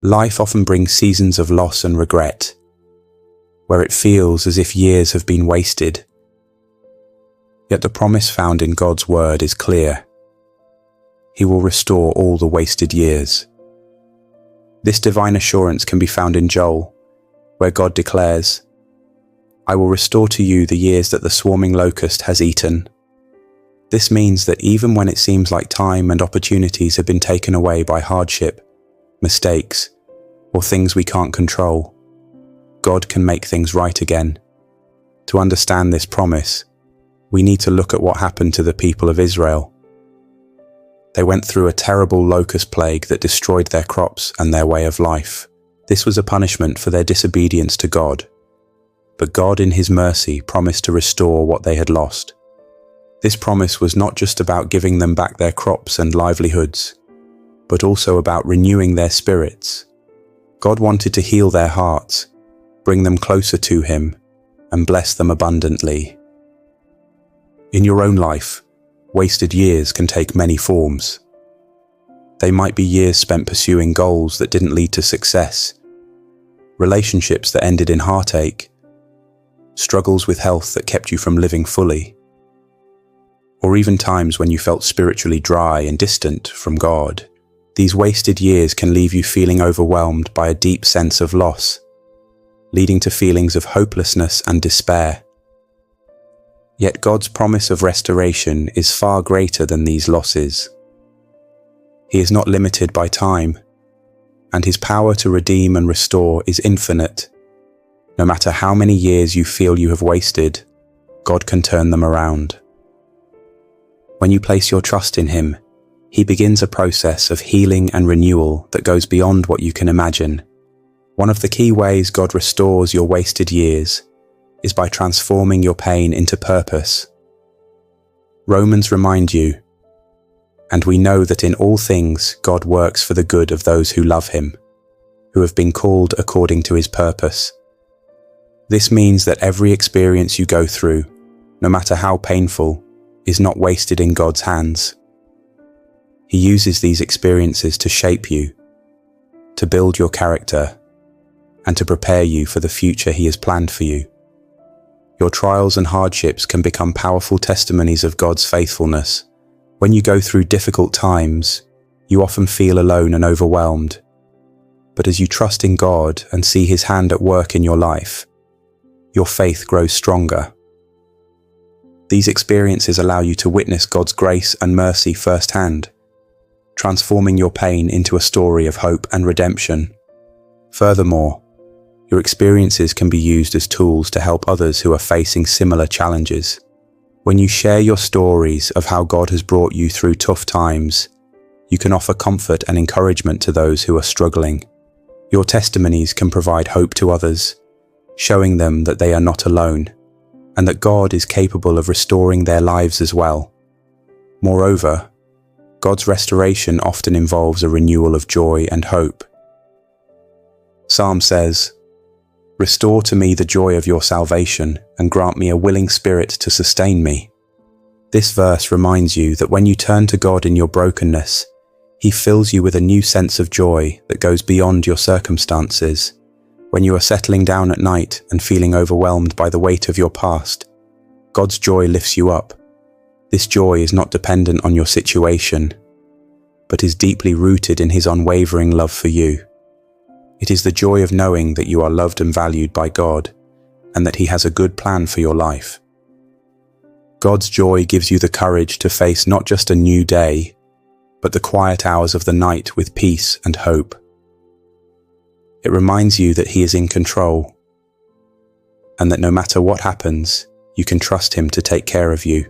Life often brings seasons of loss and regret, where it feels as if years have been wasted. Yet the promise found in God's word is clear. He will restore all the wasted years. This divine assurance can be found in Joel, where God declares, "I will restore to you the years that the swarming locust has eaten." This means that even when it seems like time and opportunities have been taken away by hardship, mistakes, or things we can't control, God can make things right again. To understand this promise, we need to look at what happened to the people of Israel. They went through a terrible locust plague that destroyed their crops and their way of life. This was a punishment for their disobedience to God. But God in His mercy promised to restore what they had lost. This promise was not just about giving them back their crops and livelihoods, but also about renewing their spirits. God wanted to heal their hearts, bring them closer to Him, and bless them abundantly. In your own life, wasted years can take many forms. They might be years spent pursuing goals that didn't lead to success, relationships that ended in heartache, struggles with health that kept you from living fully, or even times when you felt spiritually dry and distant from God. These wasted years can leave you feeling overwhelmed by a deep sense of loss, leading to feelings of hopelessness and despair. Yet God's promise of restoration is far greater than these losses. He is not limited by time, and His power to redeem and restore is infinite. No matter how many years you feel you have wasted, God can turn them around. When you place your trust in Him, He begins a process of healing and renewal that goes beyond what you can imagine. One of the key ways God restores your wasted years is by transforming your pain into purpose. Romans remind you, "And we know that in all things God works for the good of those who love Him, who have been called according to His purpose." This means that every experience you go through, no matter how painful, is not wasted in God's hands. He uses these experiences to shape you, to build your character, and to prepare you for the future He has planned for you. Your trials and hardships can become powerful testimonies of God's faithfulness. When you go through difficult times, you often feel alone and overwhelmed. But as you trust in God and see His hand at work in your life, your faith grows stronger. These experiences allow you to witness God's grace and mercy firsthand, transforming your pain into a story of hope and redemption. Furthermore, your experiences can be used as tools to help others who are facing similar challenges. When you share your stories of how God has brought you through tough times, you can offer comfort and encouragement to those who are struggling. Your testimonies can provide hope to others, showing them that they are not alone, and that God is capable of restoring their lives as well. Moreover, God's restoration often involves a renewal of joy and hope. Psalm says, "Restore to me the joy of your salvation, and grant me a willing spirit to sustain me." This verse reminds you that when you turn to God in your brokenness, He fills you with a new sense of joy that goes beyond your circumstances. When you are settling down at night and feeling overwhelmed by the weight of your past, God's joy lifts you up. This joy is not dependent on your situation, but is deeply rooted in His unwavering love for you. It is the joy of knowing that you are loved and valued by God, and that He has a good plan for your life. God's joy gives you the courage to face not just a new day, but the quiet hours of the night with peace and hope. It reminds you that He is in control, and that no matter what happens, you can trust Him to take care of you.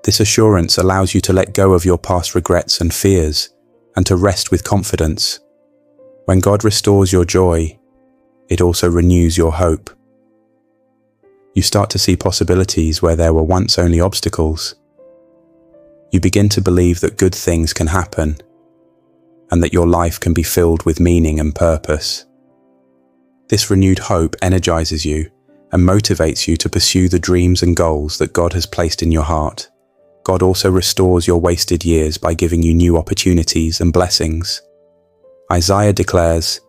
This assurance allows you to let go of your past regrets and fears, and to rest with confidence. When God restores your joy, it also renews your hope. You start to see possibilities where there were once only obstacles. You begin to believe that good things can happen, and that your life can be filled with meaning and purpose. This renewed hope energizes you and motivates you to pursue the dreams and goals that God has placed in your heart. God also restores your wasted years by giving you new opportunities and blessings. Isaiah declares,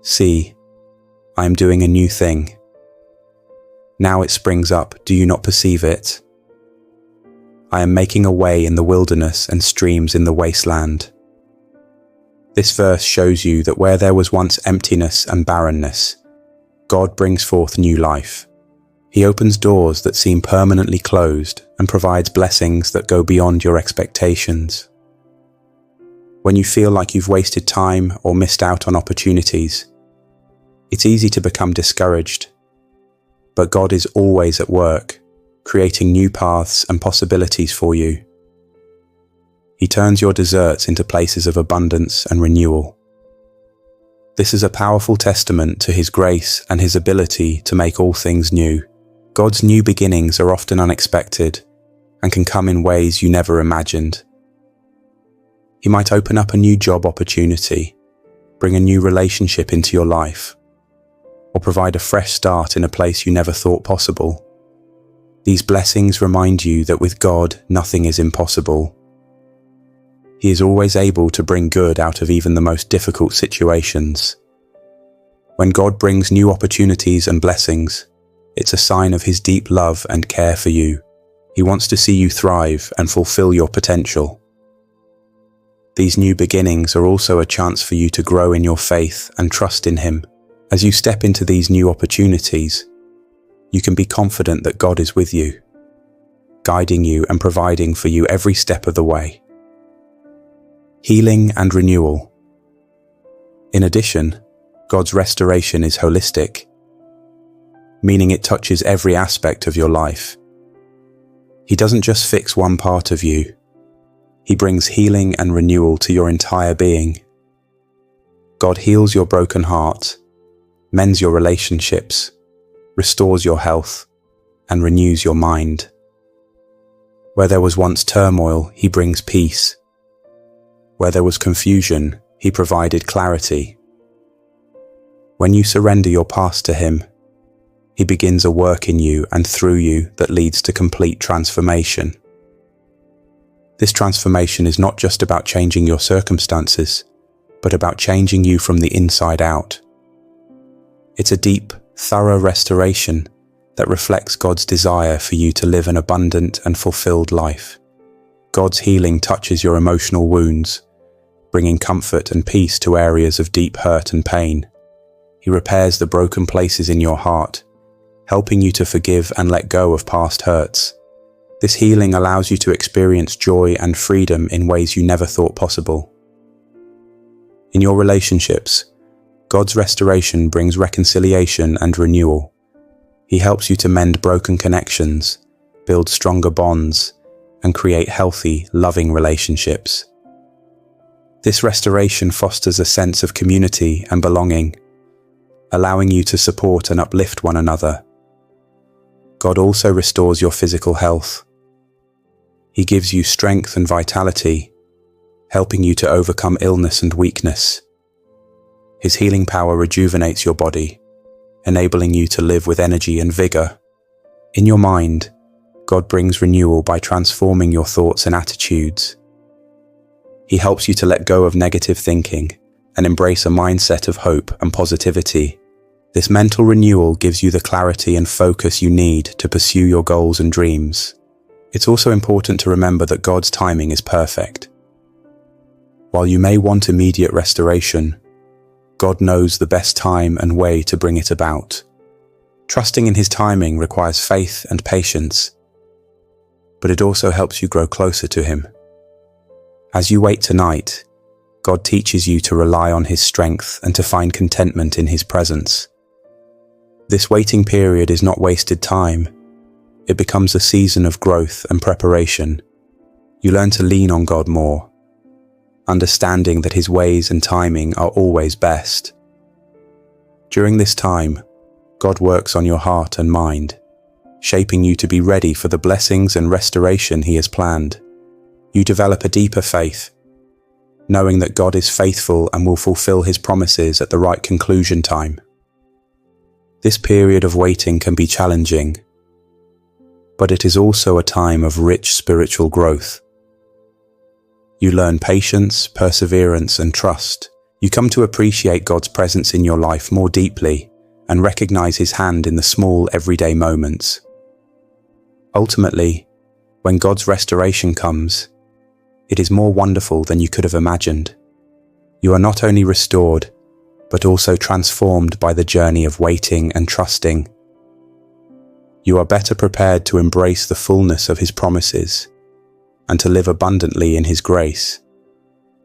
"See, I am doing a new thing. Now it springs up, do you not perceive it? I am making a way in the wilderness and streams in the wasteland." This verse shows you that where there was once emptiness and barrenness, God brings forth new life. He opens doors that seem permanently closed and provides blessings that go beyond your expectations. When you feel like you've wasted time or missed out on opportunities, it's easy to become discouraged. But God is always at work, creating new paths and possibilities for you. He turns your deserts into places of abundance and renewal. This is a powerful testament to His grace and His ability to make all things new. God's new beginnings are often unexpected and can come in ways you never imagined. He might open up a new job opportunity, bring a new relationship into your life, or provide a fresh start in a place you never thought possible. These blessings remind you that with God, nothing is impossible. He is always able to bring good out of even the most difficult situations. When God brings new opportunities and blessings, it's a sign of His deep love and care for you. He wants to see you thrive and fulfill your potential. These new beginnings are also a chance for you to grow in your faith and trust in Him. As you step into these new opportunities, you can be confident that God is with you, guiding you and providing for you every step of the way. Healing and renewal. In addition, God's restoration is holistic, meaning it touches every aspect of your life. He doesn't just fix one part of you. He brings healing and renewal to your entire being. God heals your broken heart, mends your relationships, restores your health, and renews your mind. Where there was once turmoil, He brings peace. Where there was confusion, He provided clarity. When you surrender your past to Him, He begins a work in you and through you that leads to complete transformation. This transformation is not just about changing your circumstances, but about changing you from the inside out. It's a deep, thorough restoration that reflects God's desire for you to live an abundant and fulfilled life. God's healing touches your emotional wounds, bringing comfort and peace to areas of deep hurt and pain. He repairs the broken places in your heart, helping you to forgive and let go of past hurts. This healing allows you to experience joy and freedom in ways you never thought possible. In your relationships, God's restoration brings reconciliation and renewal. He helps you to mend broken connections, build stronger bonds, and create healthy, loving relationships. This restoration fosters a sense of community and belonging, allowing you to support and uplift one another. God also restores your physical health. He gives you strength and vitality, helping you to overcome illness and weakness. His healing power rejuvenates your body, enabling you to live with energy and vigor. In your mind, God brings renewal by transforming your thoughts and attitudes. He helps you to let go of negative thinking and embrace a mindset of hope and positivity. This mental renewal gives you the clarity and focus you need to pursue your goals and dreams. It's also important to remember that God's timing is perfect. While you may want immediate restoration, God knows the best time and way to bring it about. Trusting in His timing requires faith and patience, but it also helps you grow closer to Him. As you wait tonight, God teaches you to rely on His strength and to find contentment in His presence. This waiting period is not wasted time. It becomes a season of growth and preparation. You learn to lean on God more, understanding that His ways and timing are always best. During this time, God works on your heart and mind, shaping you to be ready for the blessings and restoration He has planned. You develop a deeper faith, knowing that God is faithful and will fulfill His promises at the right conclusion time. This period of waiting can be challenging, but it is also a time of rich spiritual growth. You learn patience, perseverance, and trust, You come to appreciate God's presence in your life more deeply and recognize His hand in the small, everyday moments. Ultimately, when God's restoration comes, it is more wonderful than you could have imagined. You are not only restored, but also transformed by the journey of waiting and trusting. You are better prepared to embrace the fullness of His promises and to live abundantly in His grace.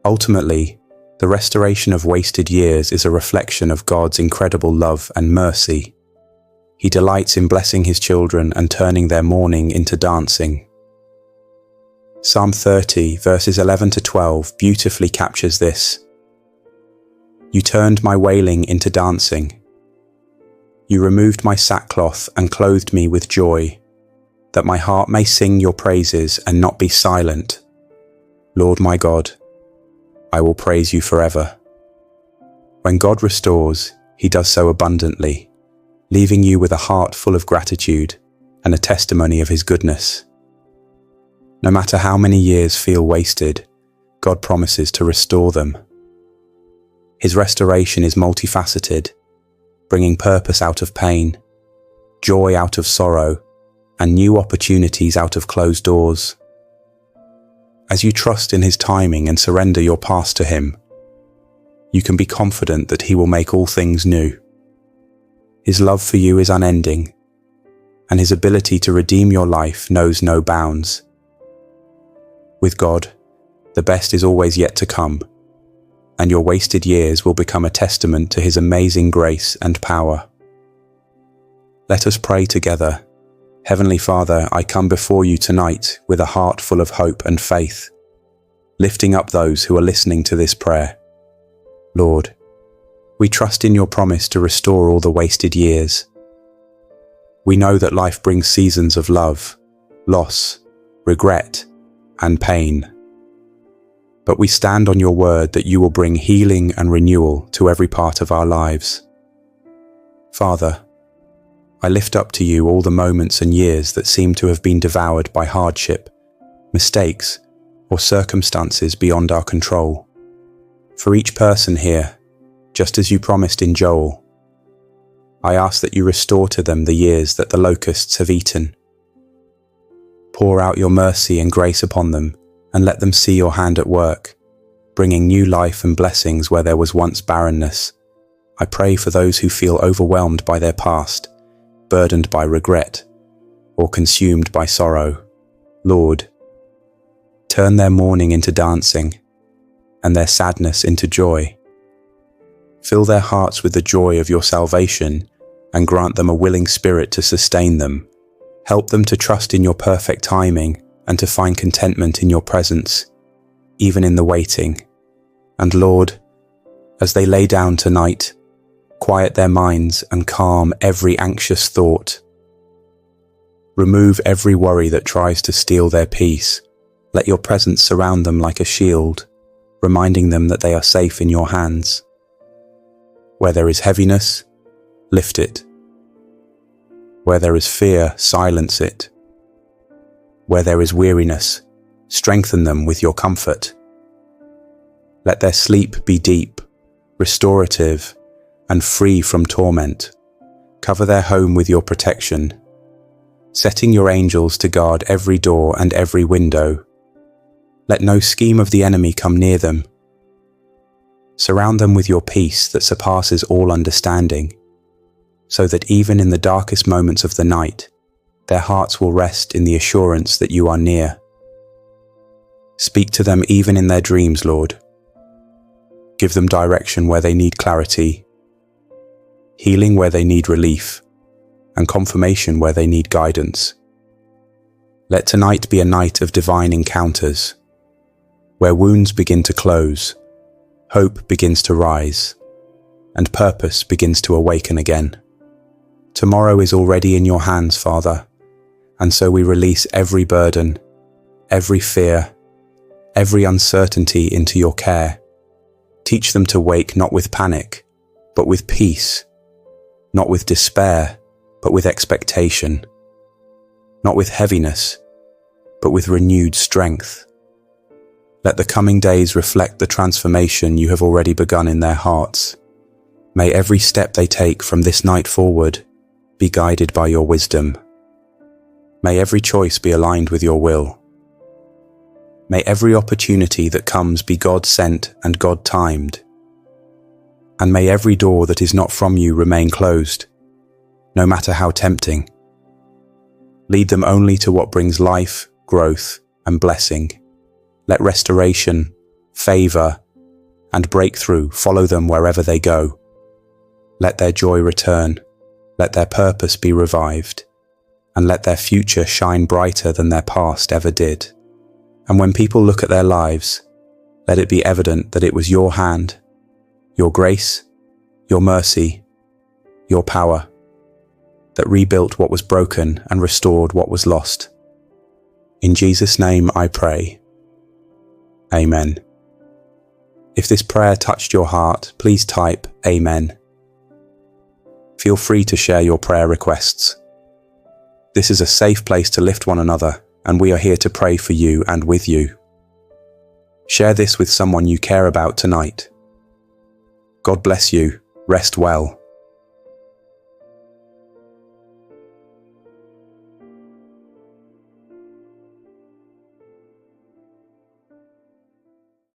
Ultimately, the restoration of wasted years is a reflection of God's incredible love and mercy. He delights in blessing His children and turning their mourning into dancing. Psalm 30, verses 11 to 12 beautifully captures this. You turned my wailing into dancing. You removed my sackcloth and clothed me with joy, that my heart may sing your praises and not be silent. Lord my God, I will praise you forever. When God restores, He does so abundantly, leaving you with a heart full of gratitude and a testimony of His goodness. No matter how many years feel wasted, God promises to restore them. His restoration is multifaceted, bringing purpose out of pain, joy out of sorrow, and new opportunities out of closed doors. As you trust in His timing and surrender your past to Him, you can be confident that He will make all things new. His love for you is unending, and His ability to redeem your life knows no bounds. With God, the best is always yet to come, and your wasted years will become a testament to His amazing grace and power. Let us pray together. Heavenly Father, I come before you tonight with a heart full of hope and faith, lifting up those who are listening to this prayer. Lord, we trust in your promise to restore all the wasted years. We know that life brings seasons of love, loss, regret, and pain. But we stand on your word that you will bring healing and renewal to every part of our lives. Father, I lift up to you all the moments and years that seem to have been devoured by hardship, mistakes, or circumstances beyond our control. For each person here, just as you promised in Joel, I ask that you restore to them the years that the locusts have eaten. Pour out your mercy and grace upon them, and let them see your hand at work, bringing new life and blessings where there was once barrenness. I pray for those who feel overwhelmed by their past, burdened by regret, or consumed by sorrow. Lord, turn their mourning into dancing, and their sadness into joy. Fill their hearts with the joy of your salvation, and grant them a willing spirit to sustain them. Help them to trust in your perfect timing, and to find contentment in your presence, even in the waiting. And Lord, as they lay down tonight, quiet their minds and calm every anxious thought. Remove every worry that tries to steal their peace. Let your presence surround them like a shield, reminding them that they are safe in your hands. Where there is heaviness, lift it. Where there is fear, silence it. Where there is weariness, strengthen them with your comfort. Let their sleep be deep, restorative, and free from torment. Cover their home with your protection, setting your angels to guard every door and every window. Let no scheme of the enemy come near them. Surround them with your peace that surpasses all understanding, so that even in the darkest moments of the night, their hearts will rest in the assurance that you are near. Speak to them even in their dreams, Lord. Give them direction where they need clarity, healing where they need relief, and confirmation where they need guidance. Let tonight be a night of divine encounters, where wounds begin to close, hope begins to rise, and purpose begins to awaken again. Tomorrow is already in your hands, Father, and so we release every burden, every fear, every uncertainty into your care. Teach them to wake not with panic, but with peace, not with despair, but with expectation, not with heaviness, but with renewed strength. Let the coming days reflect the transformation you have already begun in their hearts. May every step they take from this night forward be guided by your wisdom. May every choice be aligned with your will. May every opportunity that comes be God-sent and God-timed. And may every door that is not from you remain closed, no matter how tempting. Lead them only to what brings life, growth, and blessing. Let restoration, favor, and breakthrough follow them wherever they go. Let their joy return, let their purpose be revived, and let their future shine brighter than their past ever did. And when people look at their lives, let it be evident that it was your hand, your grace, your mercy, your power, that rebuilt what was broken and restored what was lost. In Jesus' name I pray. Amen. If this prayer touched your heart, please type Amen. Feel free to share your prayer requests. This is a safe place to lift one another, and we are here to pray for you and with you. Share this with someone you care about tonight. God bless you. Rest well.